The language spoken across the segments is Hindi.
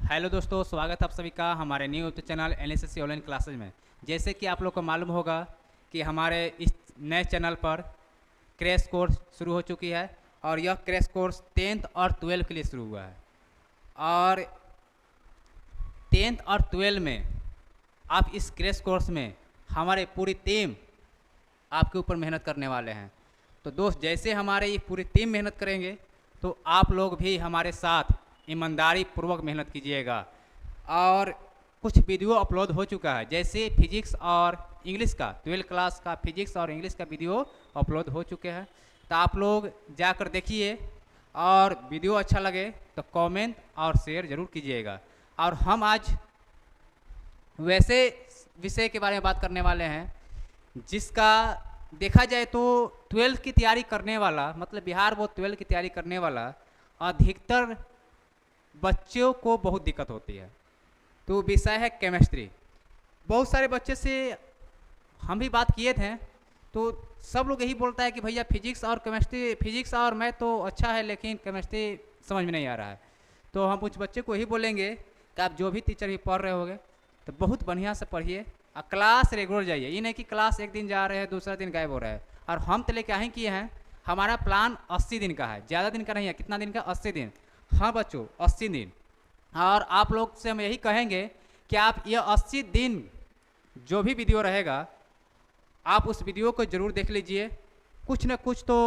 हेलो दोस्तों, स्वागत है आप सभी का हमारे new YouTube channel NSS online classes में। जैसे कि आप लोग को मालूम होगा कि हमारे इस नए चैनल पर क्रैश कोर्स शुरू हो चुकी है और यह क्रैश कोर्स 10th और 12 के लिए शुरू हुआ है। और 10th और 12 में आप इस क्रैश कोर्स में हमारे पूरी टीम आपके ऊपर मेहनत करने वाले हैं। तो दोस्त, जैसे हमारे ये पूरी टीम मेहनत करेंगे तो आप लोग भी हमारे साथ ईमानदारी पूर्वक मेहनत कीजिएगा। और कुछ वीडियो अपलोड हो चुका है, जैसे फिजिक्स और इंग्लिश का 12 क्लास का फिजिक्स और इंग्लिश का वीडियो अपलोड हो चुके हैं। तो आप लोग जाकर देखिए और वीडियो अच्छा लगे तो कमेंट और शेयर ज़रूर कीजिएगा। और हम आज वैसे विषय के बारे में बात करने वाले हैं जिसका देखा जाए तो 12 की तैयारी करने वाला, मतलब बिहार बोर्ड 12 की तैयारी करने वाला अधिकतर बच्चों को बहुत दिक्कत होती है। तो विषय है केमिस्ट्री। बहुत सारे बच्चे से हम भी बात किए थे तो सब लोग यही बोलता है कि भैया फिजिक्स और केमिस्ट्री, फिजिक्स और मैथ तो अच्छा है लेकिन केमिस्ट्री समझ में नहीं आ रहा है। तो हम कुछ बच्चे को यही बोलेंगे कि आप जो भी टीचर भी पढ़ रहे होगे तो बहुत बढ़िया से पढ़िए और क्लास रेगुलर जाइए। ये नहीं कि क्लास एक दिन जा रहे हैं दूसरा दिन गायब हो रहा है। और हम तो लेके ही किए हैं, हमारा प्लान 80 दिन का है, ज़्यादा दिन का नहीं है। कितना दिन का? 80 दिन। हाँ बच्चों, 80 दिन। और आप लोग से हम यही कहेंगे कि आप ये 80 दिन जो भी वीडियो रहेगा आप उस वीडियो को ज़रूर देख लीजिए। कुछ न कुछ तो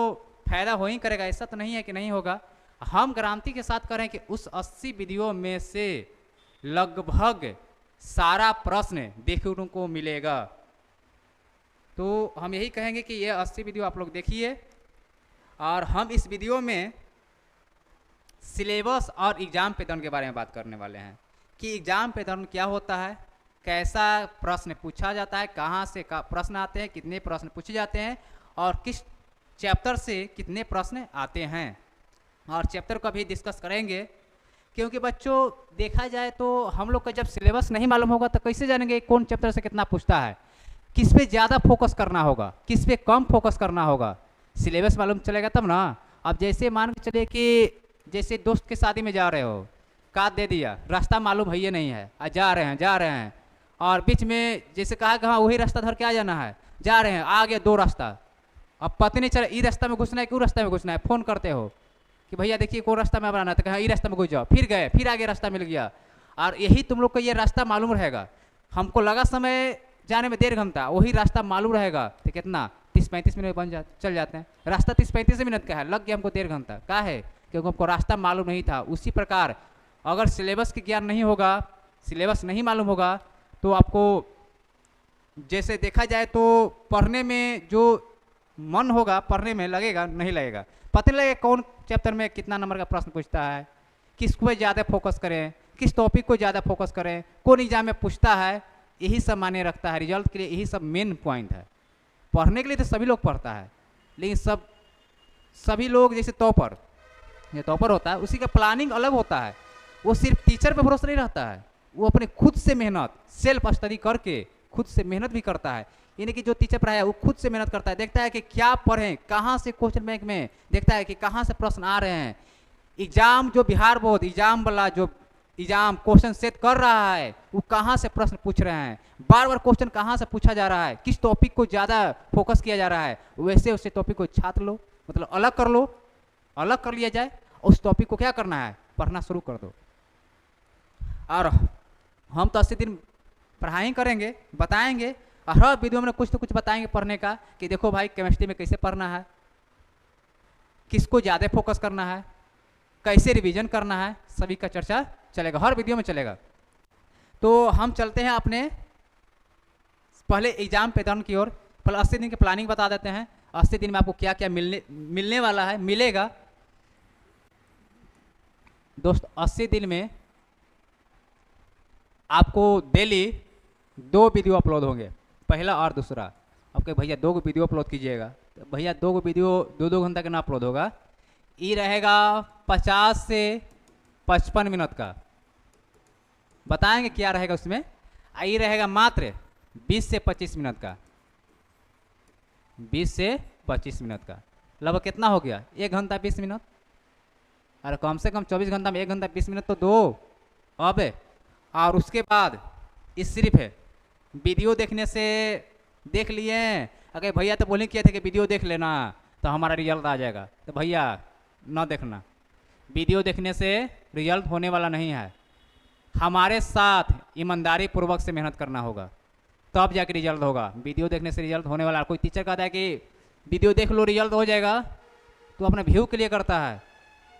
फायदा हो ही करेगा, ऐसा तो नहीं है कि नहीं होगा। हम गारंटी के साथ करें कि उस 80 वीडियो में से लगभग सारा प्रश्न देखने को मिलेगा। तो हम यही कहेंगे कि ये 80 वीडियो आप लोग देखिए। और हम इस वीडियो में सिलेबस और एग्ज़ाम पैटर्न के बारे में बात करने वाले हैं कि एग्ज़ाम पैटर्न क्या होता है, कैसा प्रश्न पूछा जाता है, कहाँ से प्रश्न आते हैं, कितने प्रश्न पूछे जाते हैं और किस चैप्टर से कितने प्रश्न आते हैं। और चैप्टर को भी डिस्कस करेंगे क्योंकि बच्चों देखा जाए तो हम लोग का जब सिलेबस नहीं मालूम होगा तो कैसे जानेंगे कौन चैप्टर से कितना पूछता है, किस पे ज़्यादा फोकस करना होगा, किस पे कम फोकस करना होगा। सिलेबस मालूम चलेगा तब ना। अब जैसे मान के चलिए कि जैसे दोस्त के शादी में जा रहे हो, कार्ड दे दिया, रास्ता मालूम है ये नहीं है, जा रहे हैं और बीच में जैसे कहा कि हाँ वही रास्ता धर के आ जाना है, जा रहे हैं, आ गया 2 रास्ता। अब पता नहीं चला ई रास्ता में घुसना है क्यों रास्ता में घुसना है। फ़ोन करते हो कि भैया देखिए कौन रास्ता में अब आना है, तो कहा ई रास्ता में घुस जाओ, फिर गए, फिर आगे रास्ता मिल गया। और यही तुम लोग को ये रास्ता मालूम रहेगा। हमको लगा समय जाने में 1.5 घंटा, वही रास्ता मालूम रहेगा तो कितना 30-35 मिनट बन चल जाते हैं। रास्ता 30-35 मिनट का है, लग गया हमको 1.5 घंटा का है क्योंकि हमको रास्ता मालूम नहीं था। उसी प्रकार अगर सिलेबस की ज्ञान नहीं होगा, सिलेबस नहीं मालूम होगा तो आपको जैसे देखा जाए तो पढ़ने में जो मन होगा, पढ़ने में लगेगा नहीं लगेगा, पता नहीं लगेगा कौन चैप्टर में कितना नंबर का प्रश्न पूछता है, किस पे ज़्यादा फोकस करें, किस टॉपिक को ज़्यादा फोकस करें, कौन एग्जाम में पूछता है। यही सब मायने रखता है रिजल्ट के लिए, यही सब मेन पॉइंट है। पढ़ने के लिए तो सभी लोग पढ़ता है लेकिन सभी लोग जैसे टॉपर, ये टॉपर होता है उसी का प्लानिंग अलग होता है। वो सिर्फ टीचर पे भरोसा नहीं रहता है, वो अपने खुद से मेहनत, सेल्फ स्टडी करके खुद से मेहनत भी करता है। यानी कि जो टीचर पढ़ाया वो खुद से मेहनत करता है, देखता है कि क्या पढ़ें, कहाँ से क्वेश्चन बैंक में देखता है कि कहाँ से प्रश्न आ रहे हैं। एग्जाम जो बिहार बोर्ड एग्जाम वाला जो एग्जाम क्वेश्चन सेट कर रहा है वो कहाँ से प्रश्न पूछ रहे हैं, बार बार क्वेश्चन कहाँ से पूछा जा रहा है, किस टॉपिक को ज़्यादा फोकस किया जा रहा है, वैसे उसे टॉपिक को छात्र लो, मतलब अलग कर लो, अलग कर लिया जाए। उस टॉपिक को क्या करना है, पढ़ना शुरू कर दो। और हम तो 80 दिन पढ़ाई करेंगे, बताएंगे और हर वीडियो में कुछ तो कुछ बताएंगे पढ़ने का कि देखो भाई केमिस्ट्री में कैसे पढ़ना है, किसको ज़्यादा फोकस करना है, कैसे रिवीजन करना है, सभी का चर्चा चलेगा, हर वीडियो में चलेगा। तो हम चलते हैं अपने पहले एग्जाम पैटर्न की ओर। पहले 80 दिन की प्लानिंग बता देते हैं। 80 दिन में आपको क्या क्या मिलने वाला है, मिलेगा। दोस्त 80 दिन में आपको डेली 2 वीडियो अपलोड होंगे, पहला और दूसरा। आपके भैया 2 वीडियो अपलोड कीजिएगा, तो भैया 2 वीडियो 2-2 घंटा का ना अपलोड होगा। ये रहेगा 50 से 55 मिनट का, बताएंगे क्या रहेगा उसमें। ये रहेगा मात्र 20 से 25 मिनट का, 20 से 25 मिनट का, लगभग कितना हो गया 1 घंटा 20 मिनट। अरे कम से कम 24 घंटा में 1 घंटा 20 मिनट तो दो। अब और उसके बाद इस सिर्फ है वीडियो देखने से देख लिए अगर भैया तो बोले किए थे कि वीडियो देख लेना तो हमारा रिजल्ट आ जाएगा, तो भैया ना देखना, वीडियो देखने से रिजल्ट होने वाला नहीं है। हमारे साथ ईमानदारी पूर्वक से मेहनत करना होगा तब जाके रिजल्ट होगा। वीडियो देखने से रिजल्ट होने वाला, कोई टीचर कहता है कि वीडियो देख लो रिजल्ट हो जाएगा, तो अपने व्यू के लिए करता है।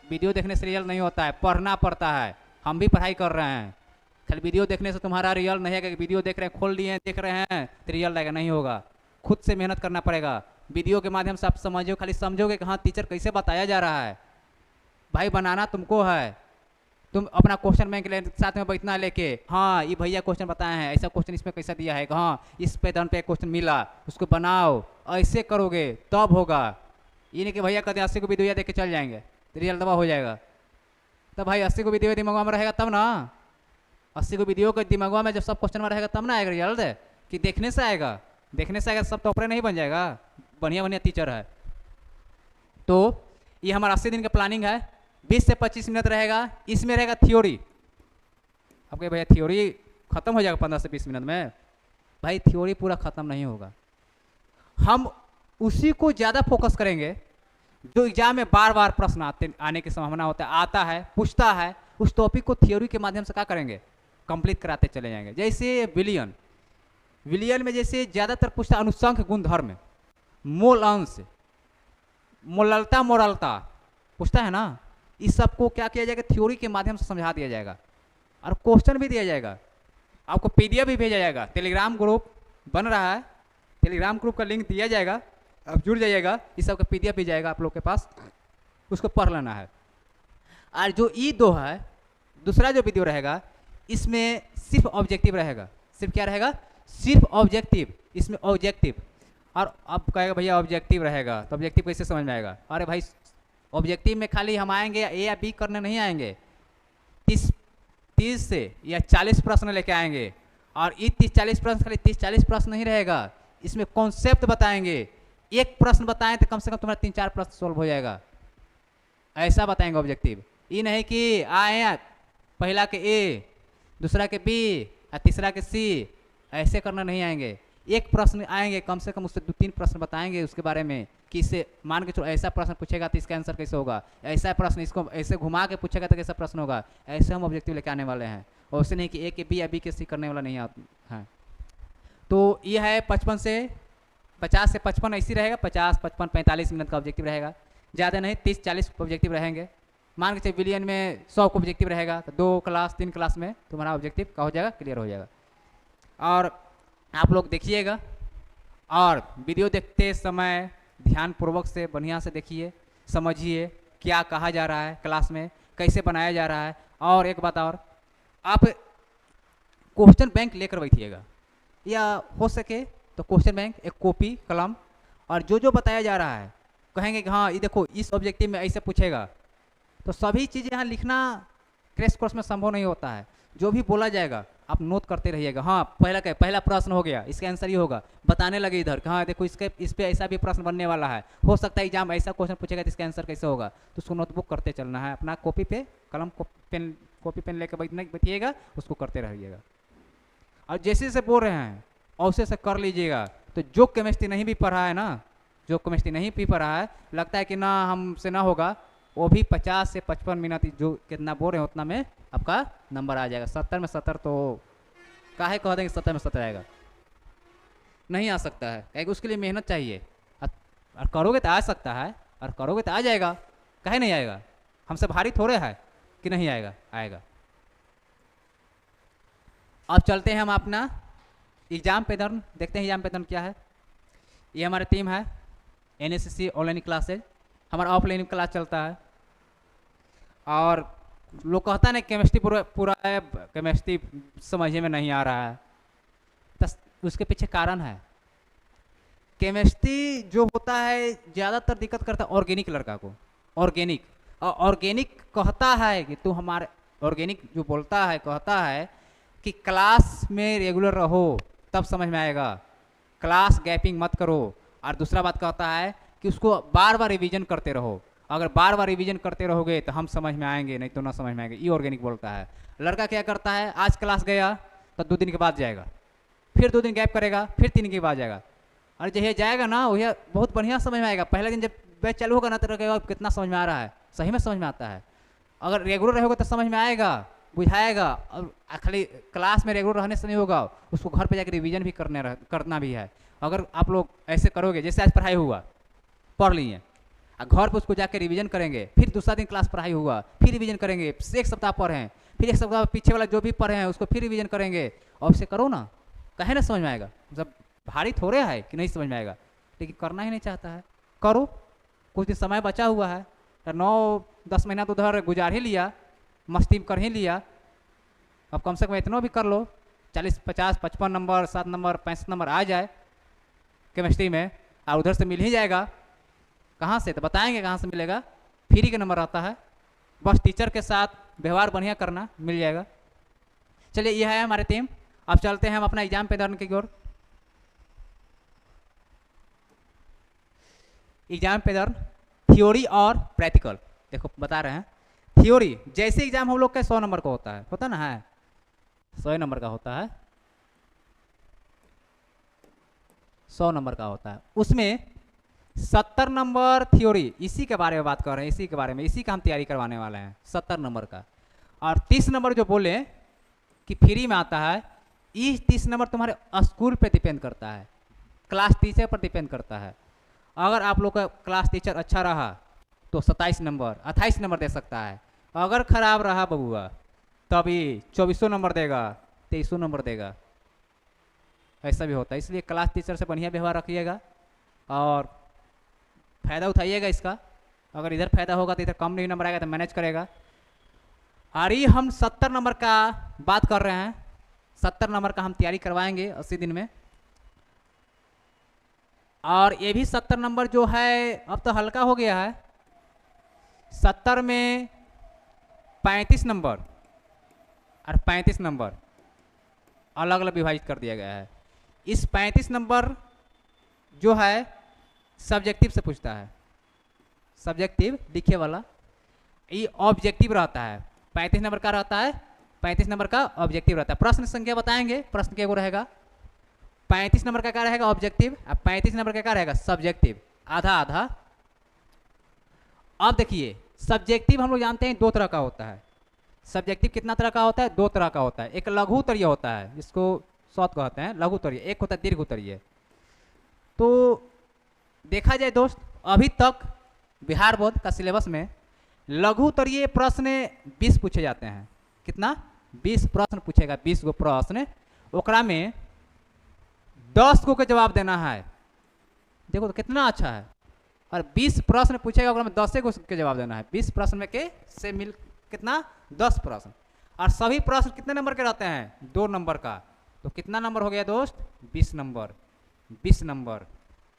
वीडियो देखने से रिजल्ट नहीं होता है, पढ़ना पड़ता है। हम भी पढ़ाई कर रहे हैं, खाली वीडियो देखने से तुम्हारा रिजल्ट नहीं है कि वीडियो देख रहे हैं, खोल लिए हैं, देख रहे हैं तो रिजल्ट आएगा, नहीं होगा। खुद से मेहनत करना पड़ेगा। वीडियो के माध्यम से आप समझो, खाली समझोगे कि हाँ टीचर कैसे बताया जा रहा है। भाई बनाना तुमको है, तुम अपना क्वेश्चन बैंक ले साथ में बैठना लेके, हाँ ये भैया क्वेश्चन बताए हैं, ऐसा क्वेश्चन इसमें कैसा दिया है, हाँ इस पैटर्न पे क्वेश्चन मिला, उसको बनाओ, ऐसे करोगे तब होगा। ये नहीं कि भैया कहते 80 को भी दिया देख के चल जाएंगे तो रिजल्ट दबा हो जाएगा। तब भाई 80 को भी दिया दिमाग में रहेगा तब ना, 80 को वीडियो के दिमाग में जब सब क्वेश्चन में रहेगा तब ना आएगा रिजल्ट, कि देखने से आएगा। देखने से आएगा सब टॉपर नहीं बन जाएगा, बढ़िया बढ़िया टीचर है। तो ये हमारा 80 दिन का प्लानिंग है। 20 से 25 मिनट रहेगा, इसमें रहेगा थ्योरी। आपके भैया थ्योरी खत्म हो जाएगा 15 से 20 मिनट में, भाई थ्योरी पूरा खत्म नहीं होगा। हम उसी को ज़्यादा फोकस करेंगे जो एग्जाम में बार बार प्रश्न आने की संभावना होता है, आता है, पूछता है। उस टॉपिक को थ्योरी के माध्यम से क्या करेंगे, कंप्लीट कराते चले जाएंगे। जैसे विलियन में जैसे ज़्यादातर पूछता अनुसंख्य गुणधर्म, मोल अंश, मोरलता पूछता है ना। इस सब को क्या किया जाएगा, थ्योरी के माध्यम से समझा दिया जाएगा और क्वेश्चन भी दिया जाएगा। आपको पीडीएफ भी भेजा जाएगा। टेलीग्राम ग्रुप बन रहा है, टेलीग्राम ग्रुप का लिंक दिया जाएगा, आप जुड़ जाइएगा। इस सब का पीडीएफ भी जाएगा आप लोग के पास, उसको पढ़ लेना है। और जो E2 है, दूसरा जो वीडियो रहेगा, इसमें सिर्फ ऑब्जेक्टिव रहेगा। सिर्फ क्या रहेगा, सिर्फ ऑब्जेक्टिव। इसमें ऑब्जेक्टिव, और अब कहेगा भैया ऑब्जेक्टिव रहेगा तो ऑब्जेक्टिव कैसे समझ में आएगा। अरे भाई ऑब्जेक्टिव में खाली हम आएंगे ए या बी करने नहीं आएंगे, 30 से या 40 प्रश्न लेके आएंगे। और ये 30-40 प्रश्न खाली 30-40 प्रश्न नहीं रहेगा, इसमें कॉन्सेप्ट बताएंगे। एक प्रश्न बताएं तो कम से कम तुम्हारा 3-4 प्रश्न सॉल्व हो जाएगा, ऐसा बताएंगे ऑब्जेक्टिव। ये नहीं कि आए पहला के ए, दूसरा के बी और तीसरा के सी, ऐसे करना नहीं आएंगे। एक प्रश्न आएंगे, कम से कम उससे 2-3 प्रश्न बताएंगे उसके बारे में कि इससे मान के चलो ऐसा प्रश्न पूछेगा तो इसका आंसर कैसे होगा, ऐसा प्रश्न इसको ऐसे घुमा के पूछेगा तो कैसा प्रश्न होगा। ऐसे हम ऑब्जेक्टिव लेके आने वाले हैं, और उससे नहीं कि ए के बी या बी के सी करने वाला नहीं है। तो ये है 50 से 55 ऐसी रहेगा, 50, 55, 45 मिनट का ऑब्जेक्टिव रहेगा, ज़्यादा नहीं। 30-40 ऑब्जेक्टिव रहेंगे। मान के चलिए विलियन में 100 का ऑब्जेक्टिव रहेगा, तो 2 क्लास 3 क्लास में तुम्हारा ऑब्जेक्टिव का हो जाएगा, क्लियर हो जाएगा। और आप लोग देखिएगा, और वीडियो देखते समय ध्यानपूर्वक से बढ़िया से देखिए, समझिए क्या कहा जा रहा है क्लास में, कैसे बनाया जा रहा है। और एक बात और, आप क्वेश्चन बैंक लेकर बैठिएगा, या हो सके तो क्वेश्चन बैंक, एक कॉपी कलम, और जो जो बताया जा रहा है कहेंगे कि हाँ ये देखो इस ऑब्जेक्टिव में ऐसे पूछेगा, तो सभी चीज़ें यहाँ लिखना क्रैश कोर्स में संभव नहीं होता है। जो भी बोला जाएगा आप नोट करते रहिएगा। हाँ पहला प्रश्न हो गया, इसका आंसर ये होगा, बताने लगे इधर, हाँ देखो इस पे ऐसा भी प्रश्न बनने वाला है, हो सकता है एग्जाम ऐसा क्वेश्चन पूछेगा तो इसका आंसर कैसे होगा, तो उसको नोटबुक करते चलना है। अपना कॉपी पे कलम कॉपी पेन लेकर बैठिएगा, उसको करते रहिएगा। और जैसे जैसे बोल रहे हैं वैसे से कर लीजिएगा। तो जो केमिस्ट्री नहीं भी पढ़ा है ना, जो केमिस्ट्री नहीं भी पढ़ा है, लगता है कि ना हमसे ना होगा, वो भी 50 से 55 मिनट जो कितना बोल रहे हैं उतना में आपका नंबर आ जाएगा। 70 में 70 तो काहे कह देंगे 70 में 70 आएगा, नहीं आ सकता है, क्योंकि उसके लिए मेहनत चाहिए। और करोगे तो आ सकता है, और करोगे तो आ जाएगा, काहे नहीं आएगा। हमसे भारी थोड़े है कि नहीं आएगा, आएगा। अब चलते हैं हम अपना एग्जाम पैटर्न देखते हैं। एग्जाम पैटर्न क्या है, ये हमारी टीम है NSCC ऑनलाइन क्लासेज, हमारा ऑफलाइन क्लास चलता है। और लोग कहता है ना केमिस्ट्री पूरा है, केमिस्ट्री समझने में नहीं आ रहा है, तो उसके पीछे कारण है। केमिस्ट्री जो होता है ज़्यादातर दिक्कत करता है ऑर्गेनिक लड़का को, ऑर्गेनिक। और ऑर्गेनिक कहता है कि तू हमारे, ऑर्गेनिक जो बोलता है कहता है कि क्लास में रेगुलर रहो तब समझ में आएगा, क्लास गैपिंग मत करो। और दूसरा बात कहता है कि उसको बार बार रिवीजन करते रहो, अगर बार बार रिवीजन करते रहोगे तो हम समझ में आएंगे, नहीं तो ना समझ में आएंगे। ई ऑर्गेनिक बोलता है। लड़का क्या करता है, आज क्लास गया तो 2 दिन के बाद जाएगा, फिर 2 दिन गैप करेगा, फिर 3 दिन के बाद जाएगा। और जब ये जाएगा ना वह बहुत बढ़िया समझ में आएगा। पहले दिन जब बैच चालू होगा ना तो लगेगा कितना समझ में आ रहा है, सही में समझ में आता है। अगर रेगुलर रहोगे तो समझ में आएगा, बुझाएगा। और खाली क्लास में रेगुलर रहने से नहीं होगा, उसको घर पे जाकर रिवीजन भी करना भी है। अगर आप लोग ऐसे करोगे, जैसे आज पढ़ाई हुआ, पढ़ लिए, घर पर उसको जाकर रिवीजन करेंगे, फिर दूसरा दिन क्लास पढ़ाई हुआ, फिर रिवीजन करेंगे, एक सप्ताह पढ़ें, फिर एक सप्ताह पीछे वाला जो भी पढ़े हैं उसको फिर रिवीजन करेंगे, और उसे करो ना, कहे ना समझ में आएगा। मतलब भारी थोड़े है कि नहीं समझ में आएगा, लेकिन करना ही नहीं चाहता है। करो, कुछ दिन समय बचा हुआ है, 9-10 महीना तो उधर गुजार ही लिया, मस्ती कर ही लिया। अब कम से कम इतना भी कर लो, 40, 50, 55 नंबर, 7 नंबर, 65 नंबर आ जाए केमिस्ट्री में, और उधर से मिल ही जाएगा। कहाँ से तो बताएंगे, कहाँ से मिलेगा, फ्री के नंबर आता है, बस टीचर के साथ व्यवहार बढ़िया करना, मिल जाएगा। चलिए, यह है हमारे टीम। अब चलते हैं हम अपना एग्जाम पैटर्न की ओर। एग्जाम पैटर्न थ्योरी और प्रैक्टिकल, देखो बता रहे हैं। थ्योरी जैसे एग्जाम हम लोग का 100 नंबर का होता ना है, 100 नंबर का होता है, 100 नंबर का होता है। उसमें 70 नंबर थ्योरी, इसी के बारे में बात कर रहे हैं, इसी के बारे में, इसी का हम तैयारी करवाने वाले हैं, 70 नंबर का। और 30 नंबर जो बोले कि फ्री में आता है, इस 30 नंबर तुम्हारे स्कूल पे डिपेंड करता है, क्लास टीचर पर डिपेंड करता है। अगर आप लोग का क्लास टीचर अच्छा रहा तो 27 नंबर, 28 नंबर दे सकता है। अगर खराब रहा बबुआ तभी 2400 नंबर देगा, 2300 नंबर देगा, ऐसा भी होता है। इसलिए क्लास टीचर से बढ़िया व्यवहार रखिएगा और फ़ायदा उठाइएगा इसका। अगर इधर फ़ायदा होगा तो इधर कम नहीं नंबर आएगा तो मैनेज करेगा। और ये हम 70 नंबर का बात कर रहे हैं, 70 नंबर का हम तैयारी करवाएंगे 80 दिन में। और ये भी 70 नंबर जो है अब तो हल्का हो गया है। 70 में 35 नंबर और 35 नंबर अलग अलग विभाजित कर दिया गया है। इस 35 नंबर जो है सब्जेक्टिव से पूछता है, सब्जेक्टिव लिखे वाला। ये ऑब्जेक्टिव रहता है, 35 नंबर का रहता है, 35 नंबर का ऑब्जेक्टिव रहता है। प्रश्न संख्या बताएंगे, प्रश्न के वो रहेगा। 35 नंबर का क्या रहेगा ऑब्जेक्टिव, अब 35 नंबर का क्या रहेगा सब्जेक्टिव, आधा आधा। अब देखिए, सब्जेक्टिव हम लोग जानते हैं 2 तरह का होता है। सब्जेक्टिव कितना तरह का होता है, 2 तरह का होता है। एक लघु उत्तरीय होता है, जिसको शॉर्ट कहते हैं लघु उत्तरीय, एक होता है दीर्घ उत्तरीय। तो देखा जाए दोस्त, अभी तक बिहार बोर्ड का सिलेबस में लघु उत्तरीय प्रश्न 20 पूछे जाते हैं। कितना, 20 प्रश्न पूछेगा, 20 गो प्रश्न, ओकरा में 10 को के जवाब देना है। देखो तो कितना अच्छा है। और 20 प्रश्न पूछेगा, ओकरा में 10 को के जवाब देना है। 20 प्रश्न में के से मिल कितना, 10 प्रश्न। और सभी प्रश्न कितने नंबर के रहते हैं, 2 नंबर का। तो कितना नंबर हो गया दोस्त, 20 नंबर। 20 नंबर,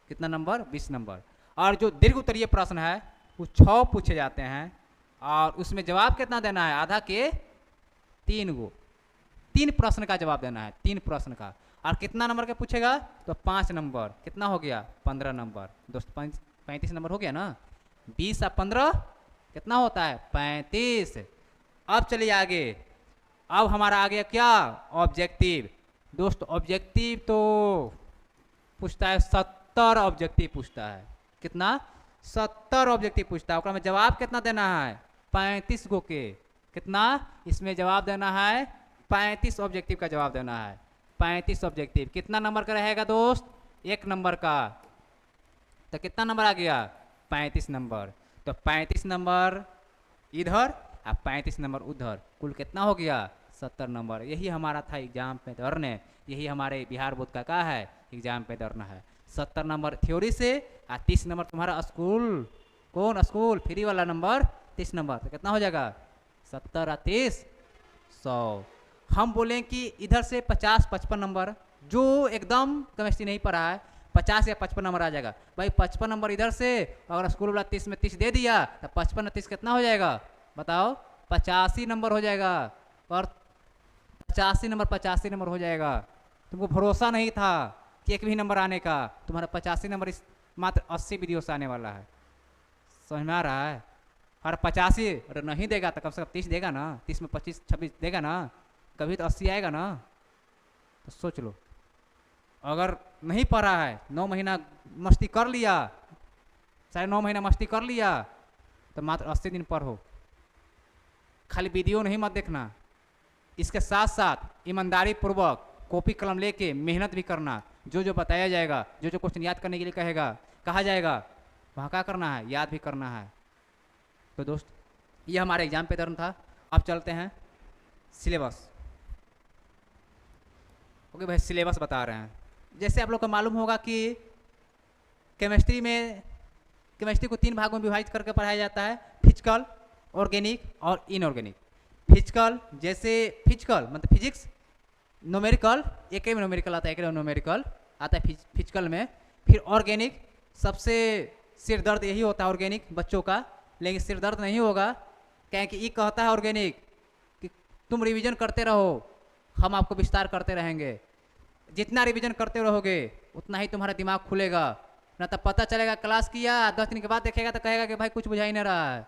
कितना नंबर, 20 नंबर। और जो दीर्घ उत्तरीय प्रश्न है वो 6 पूछे जाते हैं, और उसमें जवाब कितना देना है, आधा के 3 गो, 3 प्रश्न का जवाब देना है, 3 प्रश्न का। और कितना नंबर का पूछेगा, तो 5 नंबर, कितना हो गया, 15 नंबर। दोस्त 35 नंबर हो गया ना, 20 और 15 कितना होता है, 35। अब चलिए आगे। अब हमारा आ गया क्या, ऑब्जेक्टिव। दोस्त ऑब्जेक्टिव तो पूछता है 70 ऑब्जेक्टिव पूछता है। कितना, 70 ऑब्जेक्टिव पूछता है। ओकरा में जवाब कितना देना है, 35 गो के। कितना, इसमें जवाब देना है 35 ऑब्जेक्टिव का जवाब देना है। 35 ऑब्जेक्टिव कितना नंबर का रहेगा दोस्त, 1 नंबर का। तो कितना नंबर आ गया, 35 नंबर। तो 35 नंबर इधर और 35 नंबर उधर, कुल कितना हो गया, 70 नंबर। यही हमारा था एग्जाम पैटर्न, यही हमारे बिहार बोर्ड का क्या है, एग्जाम पैटर्न है। 70 नंबर थ्योरी से और 30 नंबर तुम्हारा स्कूल, कौन स्कूल, फ्री वाला नंबर 30 नंबर। तो कितना हो जाएगा, 70 और 30 100। हम बोलें कि इधर से 50-55 नंबर, जो एकदम केमिस्ट्री नहीं पढ़ा है 50 या 55 नंबर आ जाएगा। भाई 55 नंबर इधर से, अगर स्कूल वाला 30 में 30 दे दिया तो 55 और 30 कितना हो जाएगा, बताओ, 85 नंबर हो जाएगा। और 85 नंबर 85 नंबर हो जाएगा। तुमको भरोसा नहीं था कि एक भी नंबर आने का, तुम्हारा 85 नंबर इस मात्र 80 वीडियो से आने वाला है। समझ में आ रहा है? और 85 अरे नहीं देगा तो कम से कम 30 देगा ना, 30 में 25 26 देगा ना, कभी तो 80 आएगा ना। तो सोच लो, अगर नहीं पढ़ा है, 9 महीना मस्ती कर लिया, 9.5 महीना मस्ती कर लिया, तो मात्र 80 दिन पढ़ो। खाली वीडियो नहीं मत देखना, इसके साथ साथ ईमानदारी पूर्वक कॉपी कलम लेके मेहनत भी करना। जो जो बताया जाएगा, जो जो क्वेश्चन याद करने के लिए कहा जाएगा, वहाँ क्या करना है, याद भी करना है। तो दोस्त, ये हमारे एग्जाम पैटर्न था। अब चलते हैं सिलेबस। ओके भाई, सिलेबस बता रहे हैं। जैसे आप लोग को मालूम होगा कि केमिस्ट्री को 3 भागों में विभाजित करके पढ़ाया जाता है, फिजिकल, ऑर्गेनिक और इनऑर्गेनिक। फिजिकल, जैसे फिजिकल मतलब फिजिक्स, न्यूमेरिकल, एक ही में न्यूमेरिकल आता है, एक ही में न्यूमेरिकल आता है फिजिकल में। फिर ऑर्गेनिक, सबसे सिर दर्द यही होता है ऑर्गेनिक बच्चों का, लेकिन सिर दर्द नहीं होगा, क्या कि ये कहता है ऑर्गेनिक कि तुम रिवीजन करते रहो, हम आपको विस्तार करते रहेंगे। जितना रिवीजन करते रहोगे उतना ही तुम्हारा दिमाग खुलेगा। ना तो पता चलेगा क्लास किया, 10 दिन के बाद देखेगा तो कहेगा कि भाई कुछ बुझा ही नहीं रहा है,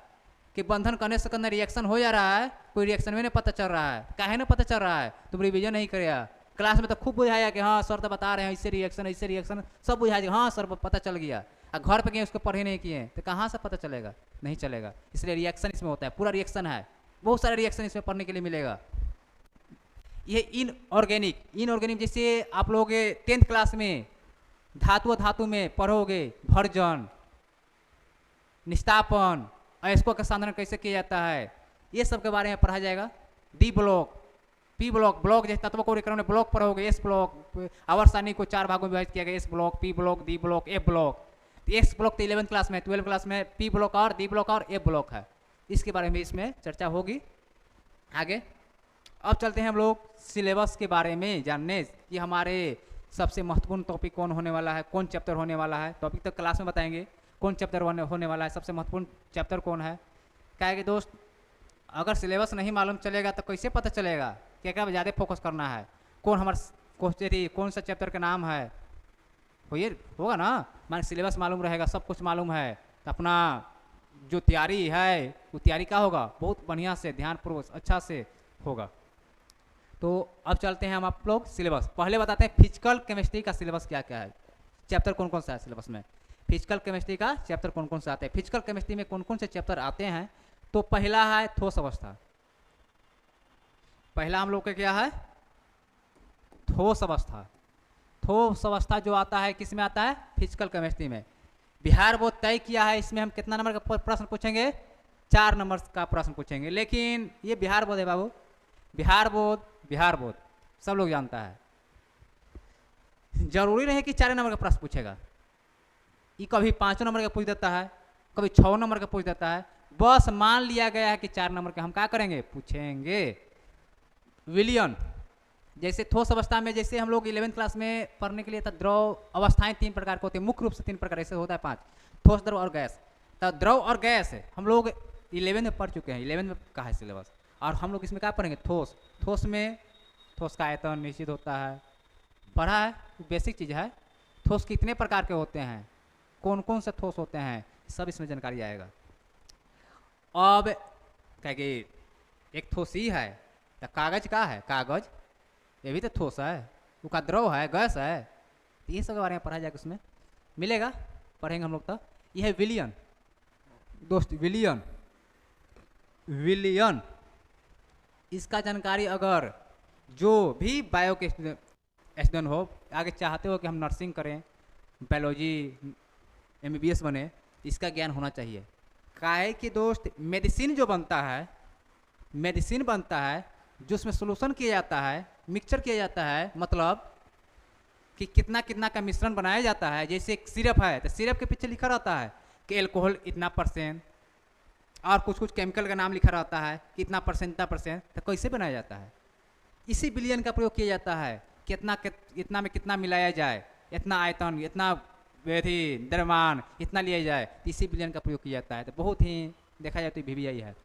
कि बंधन करने से करने रिएक्शन हो जा रहा है, कोई रिएक्शन में नहीं पता चल रहा है। काहे नहीं पता चल रहा है? तुम रिवीजन नहीं करेगा। क्लास में तो खूब बुझाया कि हाँ सर तो बता रहे हैं, इससे रिएक्शन सब बुझाया, हाँ सर पता चल गया। और घर पे गए उसको पढ़े नहीं किए तो कहाँ से पता चलेगा? नहीं चलेगा। इसलिए रिएक्शन इसमें होता है, पूरा रिएक्शन है, बहुत सारे रिएक्शन इसमें पढ़ने के लिए मिलेगा। ये इनऑर्गेनिक जैसे आप लोग 10th क्लास में धातु में पढ़ोगे, भर्जन, निस्तापन, अयस्कों का साधन कैसे किया जाता है, ये सब के बारे में पढ़ा जाएगा। डी ब्लॉक, पी ब्लॉक जैसे तत्व को क्रम में ब्लॉक पढ़ोगे। एस ब्लॉक, आवर्त को 4 भागों में विभाजित किया गया, S block, p block, d block, F block. S block तो 11th क्लास में, 12th क्लास में पी ब्लॉक और डी ब्लॉक और एफ ब्लॉक है। इसके बारे में इसमें चर्चा होगी आगे। अब चलते हैं हम लोग सिलेबस के बारे में जानने कि हमारे सबसे महत्वपूर्ण टॉपिक कौन होने वाला है, कौन चैप्टर होने वाला है। टॉपिक तो क्लास में बताएंगे, कौन चैप्टर होने वाला है, सबसे महत्वपूर्ण चैप्टर कौन है। क्या है कि दोस्त, अगर सिलेबस नहीं मालूम चलेगा तो कैसे पता चलेगा क्या क्या ज़्यादा फोकस करना है, कौन हमारा कौन सा चैप्टर का नाम है, होगा ना। माने सिलेबस मालूम रहेगा, सब कुछ मालूम है, तो अपना जो तैयारी है वो तैयारी क्या होगा, बहुत बढ़िया से ध्यानपूर्वक अच्छा से होगा। तो अब चलते हैं हम आप लोग सिलेबस। पहले बताते हैं फिजिकल केमिस्ट्री का सिलेबस क्या क्या है, चैप्टर कौन कौन सा है सिलेबस में। फिजिकल केमिस्ट्री का चैप्टर कौन कौन से आते हैं, फिजिकल केमिस्ट्री में कौन कौन से चैप्टर आते हैं। तो पहला है ठोस अवस्था। पहला हम लोग का क्या है, ठोस अवस्था। ठोस अवस्था जो आता है किस में आता है, फिजिकल केमिस्ट्री में। बिहार बोर्ड तय किया है इसमें हम कितना नंबर का प्रश्न पूछेंगे, 4 नंबर का प्रश्न पूछेंगे। लेकिन ये बिहार बोर्ड है बाबू, बिहार बोर्ड सब लोग जानता है। जरूरी नहीं कि 4 नंबर का प्रश्न पूछेगा, ये कभी 5 नंबर का पूछ देता है, कभी 6 नंबर का पूछ देता है। बस मान लिया गया है कि 4 नंबर का हम क्या करेंगे, पूछेंगे। विलियन, जैसे ठोस अवस्था में, जैसे हम लोग 11th क्लास में पढ़ने के लिए था, द्रव अवस्थाएं 3 प्रकार के होते हैं, मुख्य रूप से 3 प्रकार, ऐसे होता है 5, ठोस, द्रव और गैस। तो द्रव और गैस हम लोग 11th में पढ़ चुके हैं, 11th में कहा है सिलेबस। और हम लोग इसमें क्या पढ़ेंगे, ठोस। ठोस में ठोस का आयतन निश्चित होता है, पढ़ा है, बेसिक चीज़ है। ठोस कितने प्रकार के होते हैं, कौन कौन से ठोस होते हैं, सब इसमें जानकारी आएगा। अब क्या कि एक ठोस ही है, तो कागज का है, कागज ये भी तो ठोस है, उसका द्रव है, गैस है। तो ये सब के बारे में पढ़ा जाएगा, उसमें मिलेगा, पढ़ेंगे हम लोग। तो ये है विलियन दोस्त, विलियन इसका जानकारी अगर जो भी बायो के स्टूडेंट हो, आगे चाहते हो कि हम नर्सिंग करें, बायोलॉजी MBBS बने, इसका ज्ञान होना चाहिए। काहे कि दोस्त मेडिसिन जो बनता है, मेडिसिन बनता है जो उसमें सोल्यूशन किया जाता है, मिक्सचर किया जाता है, मतलब कि कितना कितना का मिश्रण बनाया जाता है। जैसे एक सिरप है तो सिरप के पीछे लिखा रहता है कि एल्कोहल इतना %, और कुछ कुछ केमिकल का नाम लिखा रहता है कि इतना %, तो कैसे बनाया जाता है, इसी विलियन का प्रयोग किया जाता है। इतना में कितना मिलाया जाए, इतना आयतन, इतना विधि द्रव्यमान इतना लिया जाए, इसी विलियन का प्रयोग किया जाता है। तो बहुत ही देखा जाए तो VVI है।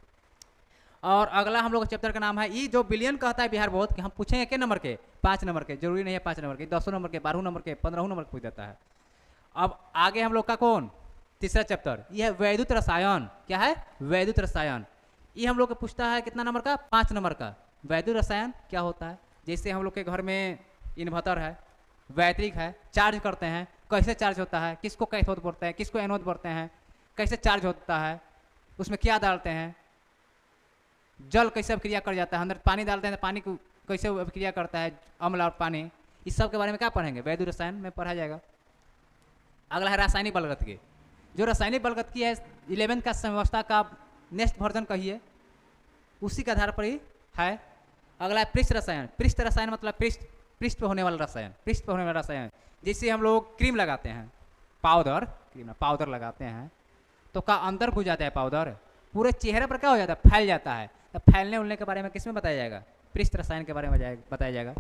और अगला हम लोग चैप्टर का नाम है, ये जो विलियन कहता है बिहार बोर्ड कि हम पूछेंगे कितने नंबर के, 5 नंबर के, जरूरी नहीं है 5 नंबर के, 10 नंबर के, 12 नंबर के, 15 नंबर के पूछ देता है। अब आगे हम लोग का कौन, तीसरा चैप्टर ये है वैद्युत रसायन। क्या है? वैद्युत रसायन। ये हम लोग को पूछता है कितना नंबर का? 5 नंबर का। वैद्युत रसायन क्या होता है? जैसे हम लोग के घर में इन्वर्टर है, बैटरी है, चार्ज करते हैं, कैसे चार्ज होता है, किसको कैथोड बोलते हैं, किसको एनोड बोलते हैं, कैसे चार्ज होता है, उसमें क्या डालते हैं, जल कैसे अभिक्रिया कर जाता है, अंदर पानी डालते हैं तो पानी को कैसे अभिक्रिया करता है, अम्ल और पानी, इस सब के बारे में क्या पढ़ेंगे? वैद्युत रसायन में पढ़ा जाएगा। अगला है रासायनिक बलगतकी। जो रासायनिक बलगतकी है 11th का समवस्था का नेक्स्ट वर्जन कहिए, उसी के आधार पर ही है। अगला है पृष्ठ रसायन। पृष्ठ रसायन मतलब पृष्ठ पे होने वाला रसायन, पृष्ठ पे होने वाला रसायन। जैसे हम लोग क्रीम लगाते हैं, पाउडर लगाते हैं तो का अंदर घुस जाता है पाउडर, पूरे चेहरे पर क्या हो जाता है? फैल जाता है। तो फैलने उलने के बारे में किसमें बताया जाएगा? पृष्ठ रसायन के बारे में बताया जाएगा।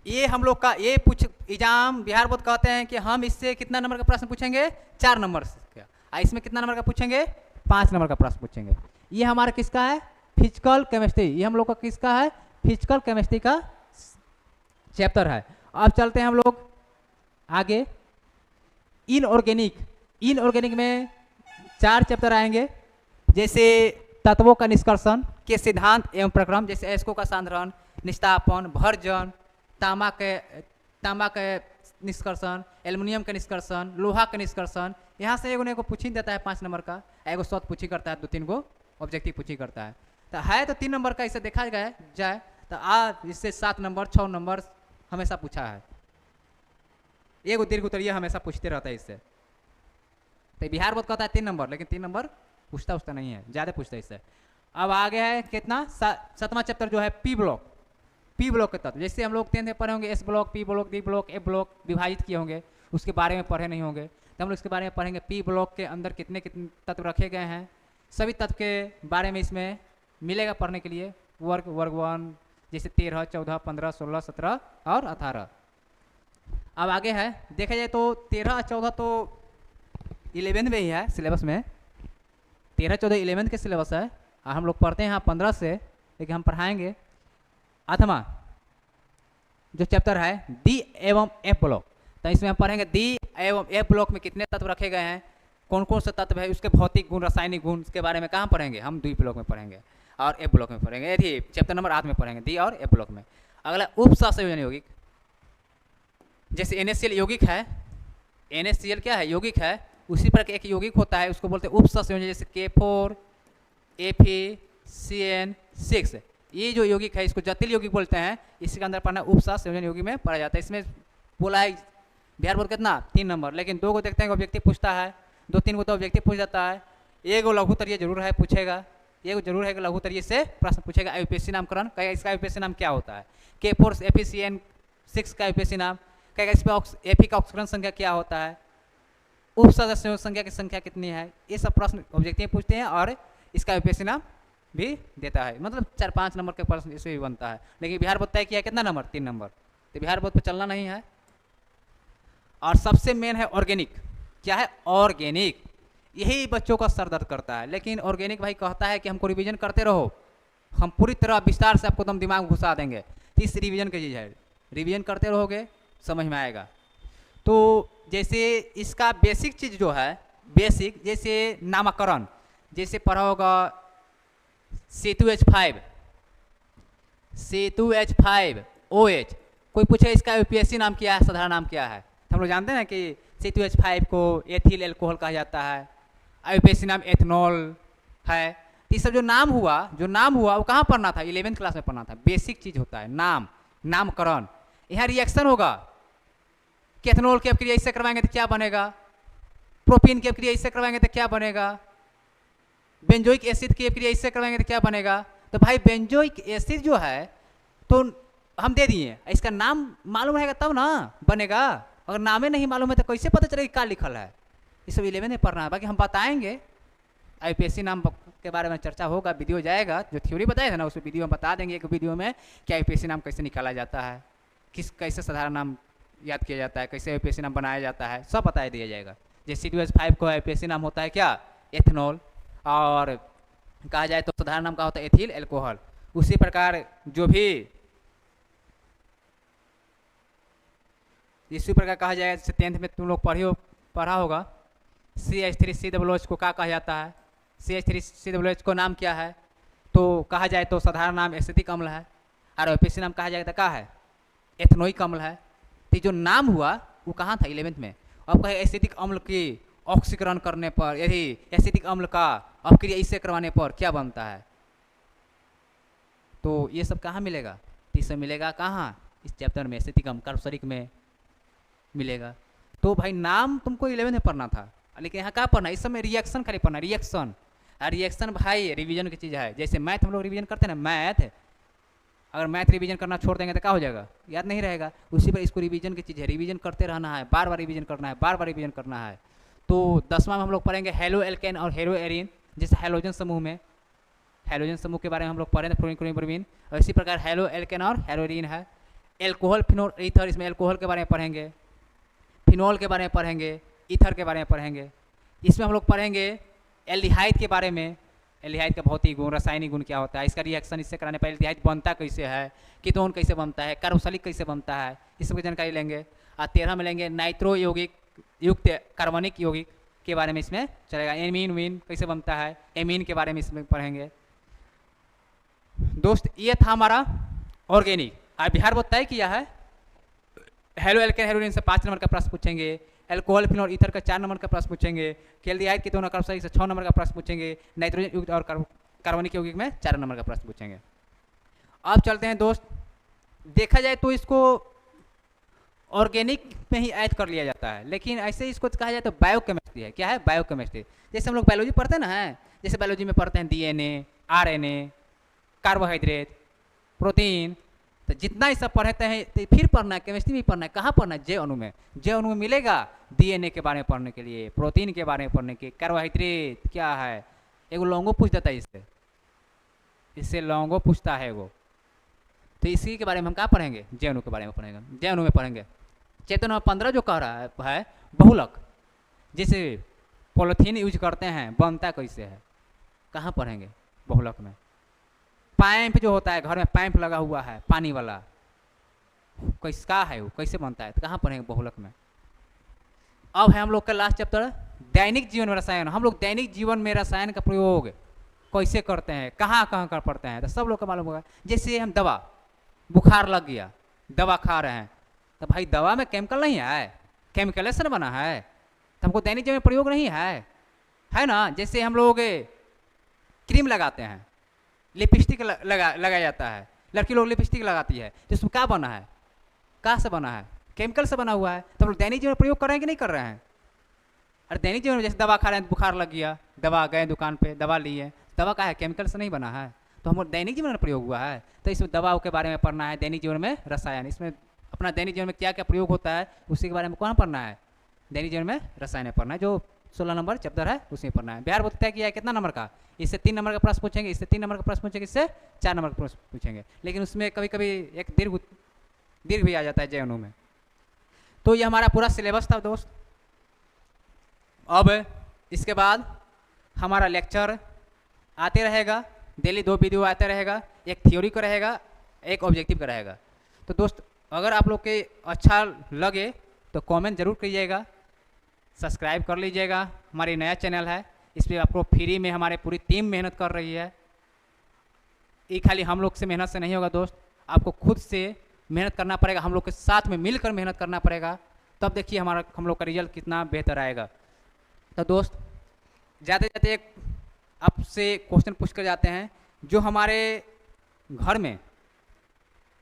ये हम लोग का ये एग्जाम बिहार बोर्ड कहते हैं कि हम इससे कितना नंबर का प्रश्न पूछेंगे? 4 नंबर का। इसमें कितना नंबर का पूछेंगे? 5 नंबर का प्रश्न पूछेंगे। ये हमारा किसका है? Physical chemistry. ये हम लोग का किसका है? फिजिकल केमिस्ट्री का चैप्टर है। अब चलते हैं हम लोग आगे। इनऑर्गेनिक में 4 चैप्टर आएंगे, जैसे तत्वों का निष्कर्षण के सिद्धांत एवं प्रक्रम, जैसे एस्को का सांद्रण, निस्तापन, भर्जन, तांबा के निष्कर्षण, एल्युमिनियम के निष्कर्षण, लोहा के निष्कर्षण। यहाँ से एगो पूछ ही देता है 5 नंबर का, एगो शॉर्ट पूछी करता है, 2-3 गो ऑब्जेक्टिव पूछी करता है। तो 3 नंबर का इसे देखा जाए तो इससे 7 नंबर 6 नंबर हमेशा पूछा है। एगो दीर्घ उत्तरीय हमेशा पूछते रहता है इससे। तो बिहार बोर्ड कहता है 3 नंबर, लेकिन 3 नंबर पूछता नहीं है, ज़्यादा पूछता है इससे। अब आगे है कितना? 7वां चैप्टर जो है पी ब्लॉक के तत्व। जैसे हम लोग 10th में पढ़े होंगे s block, p block, d block, a block विभाजित किए होंगे, उसके बारे में पढ़े नहीं होंगे, तो हम लोग इसके बारे में पढ़ेंगे। पी ब्लॉक के अंदर कितने तत्व रखे गए हैं, सभी तत्व के बारे में इसमें मिलेगा पढ़ने के लिए। वर्ग 1 जैसे 13, 14, 15, 16, 17 और 18। अब आगे है, देखा जाए तो 13, 14 तो 11th में ही है सिलेबस में। 13, 14 11th के सिलेबस है, और हम लोग पढ़ते हैं यहाँ 15 से, लेकिन हम पढ़ाएंगे 8वां जो चैप्टर है डी एवं एफ ब्लॉक। तो इसमें हम पढ़ेंगे डी एवं एफ ब्लॉक में कितने तत्व रखे गए हैं, कौन कौन से तत्व है, उसके भौतिक गुण, रासायनिक गुण, इसके बारे में कहाँ पढ़ेंगे? हम डी ब्लॉक में पढ़ेंगे और एफ ब्लॉक में पढ़ेंगे। यदि चैप्टर नंबर 8 में पढ़ेंगे डी और एफ ब्लॉक में। अगला उप सहसंयोजन यौगिक, जैसे NaCl यौगिक है, NaCl क्या है? यौगिक है। उसी पर एक यौगिक होता है, उसको बोलते हैं उप सहसंयोजन, जैसे K4 FeCN6। ये जो यौगिक है इसको जटिल यौगिक बोलते हैं। इसके अंदर पढ़ना उप सहसंयोजन यौगिक में पढ़ा जाता है। इसमें बोला है बिहार बोर्ड कितना? 3 नंबर, लेकिन 2 को देखते हैं ऑब्जेक्टिव पूछता है, 2-3 को तो ऑब्जेक्टिव पूछ जाता है। एगो लघु तरीय जरूर है पूछेगा, एगो जरूर है कि लघु तरीय से प्रश्न पूछेगा। IUPAC नामकरण कहेगा, इसका IUPAC नाम क्या होता है? K4 FeCN6 का IUPAC नाम कहेगा, इस पर Fe का ऑक्सीकरण संख्या क्या होता है, उप सदस्यों संख्या की संख्या कितनी है, ये सब प्रश्न ऑब्जेक्टिव पूछते हैं और इसका IUPAC नाम भी देता है। मतलब 4-5 नंबर के प्रश्न इससे भी बनता है। लेकिन बिहार बोर्ड तय किया है कितना नंबर? 3 नंबर। तो बिहार बोर्ड पर चलना नहीं है। और सबसे मेन है ऑर्गेनिक। क्या है? ऑर्गेनिक। यही बच्चों का सर दर्द करता है, लेकिन ऑर्गेनिक भाई कहता है कि हमको रिवीजन करते रहो, हम पूरी तरह विस्तार से आपको एकदम दिमाग घुसा देंगे। इस रिवीजन की चीज़ है, रिवीजन करते रहोगे समझ में आएगा। तो जैसे इसका बेसिक चीज़ जो है, बेसिक जैसे नामकरण, जैसे पढ़ा होगा C2H5OH। कोई पूछे इसका IUPAC नाम क्या है, साधारण नाम क्या है? हम लोग जानते हैं कि C2H5 को एथिल एल्कोहल कहा जाता है, IUPAC नाम एथनॉल है। तो ये सब जो नाम हुआ वो कहाँ पढ़ना था? 11th क्लास में पढ़ना था। बेसिक चीज़ होता है नामकरण। यहाँ रिएक्शन होगा कि एथनॉल की अपक्रिया इससे करवाएंगे तो क्या बनेगा, प्रोपीन की अपक्रिया इससे करवाएंगे तो क्या बनेगा, बेंजोइक एसिड की अपक्रिया इससे करवाएंगे तो क्या बनेगा। तो भाई बेंजोइक एसिड जो है तो हम दे दिए, इसका नाम मालूम रहेगा तब ना बनेगा। अगर नामे नहीं मालूम है तो कैसे पता चलेगा क्या लिखल है? ये सब 11th में पढ़ना है। बाकी हम बताएंगे, IUPAC नाम के बारे में चर्चा होगा, वीडियो जाएगा, जो थ्योरी बताया था ना उस वीडियो में बता देंगे, एक वीडियो में कि IUPAC नाम कैसे निकाला जाता है, कैसे साधारण नाम याद किया जाता है, कैसे IUPAC नाम बनाया जाता है, सब बता दिया जाएगा। जैसे C2H5 को IUPAC नाम होता है क्या? एथनॉल। और कहा जाए तो साधारण नाम का होता है एथिल एल्कोहल। उसी प्रकार जो भी इसी प्रकार कहा जाएगा, जैसे 10th में तुम लोग पढ़ा होगा CH3COOH को क्या कहा जाता है, CH3COOH को नाम क्या है, तो कहा जाए तो साधारण नाम एसिटिक अम्ल है, और OPC नाम कहा जाए तो क्या है, एथनोइक अम्ल है। तो जो नाम हुआ वो कहाँ था 11th में। अब कहे एसिटिक अम्ल की ऑक्सीकरण करने पर, यदि एसिटिक अम्ल का अपक्रिया इससे करवाने पर क्या बनता है, तो ये सब कहाँ मिलेगा, तो ये सब मिलेगा कहाँ, इस चैप्टर में एसिटिक अम्ल कार्बोक्सिलिक में मिलेगा। तो भाई नाम तुमको 11th में पढ़ना था, लेकिन यहाँ क्या पढ़ना, इस समय रिएक्शन खाली पढ़ना, रिएक्शन। और रिएक्शन भाई रिवीजन की चीज़ है, जैसे मैथ हम लोग रिवीजन करते हैं ना, मैथ अगर मैथ रिवीजन करना छोड़ देंगे तो क्या हो जाएगा, याद नहीं रहेगा। उसी पर इसको रिवीजन की चीज़ है, रिवीजन करते रहना है, बार बार रिवीजन करना है, बार बार रिवीजन करना है। तो 10वां में हम लोग पढ़ेंगे हेलो एल्केन और हेलो एरिन, जैसे हेलोजन समूह में, हेलोजन समूह के बारे में हम लोग पढ़े थे, फ्लोरीन क्लोरीन ब्रोमीन, और इसी प्रकार हेलो एल्केन और हेलो एरिन है। एल्कोहल फिनोल ईथर, इसमें एल्कोहल के बारे में पढ़ेंगे, फिनोल के बारे में पढ़ेंगे, ईथर के बारे में पढ़ेंगे। इसमें हम लोग पढ़ेंगे एल्डिहाइड के बारे में, एल्डिहाइड का भौतिक गुण, रासायनिक गुण क्या होता है, इसका रिएक्शन इससे कराने पर एल्डिहाइड बनता कैसे है, कीटोन कैसे बनता है, कार्बोक्सिलिक कैसे बनता है, इस सब की जानकारी लेंगे। और 13 में लेंगे नाइट्रो यौगिक युक्त कार्बनिक यौगिक के बारे में इसमें चलेगा, एमीन विन कैसे बनता है, एमीन के बारे में इसमें पढ़ेंगे। दोस्त ये था हमारा ऑर्गेनिक। आज बिहार बहुत तय किया है, हेलो एल्केन हेलोजन से 5 नंबर का प्रश्न पूछेंगे, एल्कोहल फिनोल ईथर का 4 नंबर का प्रश्न पूछेंगे, एल्डिहाइड कीटोन और कार्बोक्सिलिक से 6 नंबर का प्रश्न पूछेंगे, नाइट्रोजन युक्त और कार्बनिक यौगिक में 4 नंबर का प्रश्न पूछेंगे। अब चलते हैं दोस्त, देखा जाए तो इसको ऑर्गेनिक में ही ऐड कर लिया जाता है, लेकिन ऐसे इसको कहा जाए तो बायोकेमिस्ट्री है। क्या है, बायोकेमिस्ट्री। जैसे हम लोग बायोलॉजी पढ़ते हैं ना, है जैसे बायोलॉजी में पढ़ते हैं DNA, RNA, कार्बोहाइड्रेट, प्रोटीन, तो जितना ही सब पढ़ते हैं तो फिर पढ़ना है, केमिस्ट्री भी पढ़ना है। कहाँ पढ़ना है, जे अणु में। जे अणु में मिलेगा DNA के बारे में पढ़ने के लिए, प्रोटीन के बारे में पढ़ने के, कार्बोहाइड्रेट क्या है, एगो लॉन्गो पूछ देता है, इससे लॉन्गो पूछता है एगो, तो इसी के बारे में हम कहाँ पढ़ेंगे, जे अणु के बारे में पढ़ेंगे, जे अणु में पढ़ेंगे। चैप्टर नंबर 15 जो कह रहा है बहुलक, जैसे पॉलीथीन यूज करते हैं बनता कैसे है, कहाँ पढ़ेंगे बहुलक में। पाइप जो होता है घर में, पाइप लगा हुआ है पानी वाला, कैसा है वो, कैसे बनता है, तो कहाँ पढ़ेंगे बहुलक में। अब है हम लोग का लास्ट चैप्टर दैनिक जीवन में रसायन। हम लोग दैनिक जीवन में रसायन का प्रयोग कैसे करते हैं, कहाँ कहाँ कर पड़ते हैं, तो सब लोग का मालूम होगा। जैसे हम दवा, बुखार लग गया, दवा खा रहे हैं, तो भाई दवा में केमिकल नहीं है, केमिकल से बना है, तो हमको दैनिक जीवन में प्रयोग नहीं है ना। जैसे हम लोग क्रीम लगाते हैं, लिपस्टिक लगाया जाता है, लड़की लोग लिपस्टिक लगाती है, तो इसमें क्या बना है, कहाँ से बना है, केमिकल से बना हुआ है। तो हम लोग दैनिक जीवन में प्रयोग कर रहे हैं कि नहीं कर रहे हैं। अरे दैनिक जीवन में जैसे दवा खा रहे हैं, बुखार लग गया, दवा गए दुकान पे दवा लिए, दवा का है केमिकल से नहीं बना है, तो हम दैनिक जीवन में प्रयोग हुआ है। तो इसमें दवाओं के बारे में पढ़ना है, दैनिक जीवन में रसायन, इसमें अपना दैनिक जीवन में क्या क्या प्रयोग होता है उसी के बारे में कौन पढ़ना है, दैनिक जीवन में रसायन पढ़ना है, जो 16 नंबर चैप्टर है उसमें पढ़ना है। बिहार बोर्ड तय किया है कितना नंबर का, इससे 3 नंबर का प्रश्न पूछेंगे, इससे 3 नंबर का प्रश्न पूछेंगे, इससे 4 नंबर का प्रश्न पूछेंगे, लेकिन उसमें कभी कभी एक दीर्घ भी आ जाता है जे अणु में। तो ये हमारा पूरा सिलेबस था दोस्त। अब इसके बाद हमारा लेक्चर आते रहेगा, डेली 2 वीडियो आते रहेगा, एक थ्योरी का रहेगा, एक ऑब्जेक्टिव का रहेगा। तो दोस्त अगर आप लोग के अच्छा लगे तो कमेंट जरूर कीजिएगा, सब्सक्राइब कर लीजिएगा। हमारी नया चैनल है, इस पर आपको फ्री में हमारे पूरी टीम मेहनत कर रही है। ये खाली हम लोग से मेहनत से नहीं होगा दोस्त, आपको खुद से मेहनत करना पड़ेगा, हम लोग के साथ में मिलकर मेहनत करना पड़ेगा, तब देखिए हम लोग का रिजल्ट कितना बेहतर आएगा। तो दोस्त जाते जाते एक आपसे क्वेश्चन पूछ कर जाते हैं, जो हमारे घर में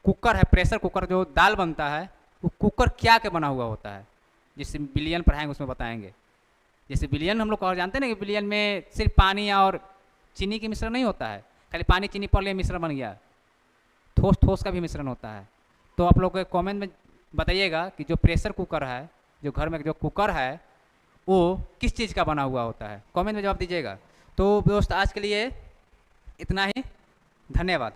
कुकर है, प्रेशर कुकर जो दाल बनता है, वो कुकर क्या के बना हुआ होता है, जिससे बिलियन पढ़ाएंगे उसमें बताएंगे। जैसे बिलियन हम लोग और जानते हैं ना कि बिलियन में सिर्फ पानी और चीनी की मिश्रण नहीं होता है, खाली पानी चीनी पड़ लिया मिश्रण बन गया, ठोस का भी मिश्रण होता है। तो आप लोग कमेंट में बताइएगा कि जो प्रेशर कुकर है, जो घर में जो कुकर है, वो किस चीज़ का बना हुआ होता है, कमेंट में जवाब दीजिएगा। तो दोस्त आज के लिए इतना ही, धन्यवाद।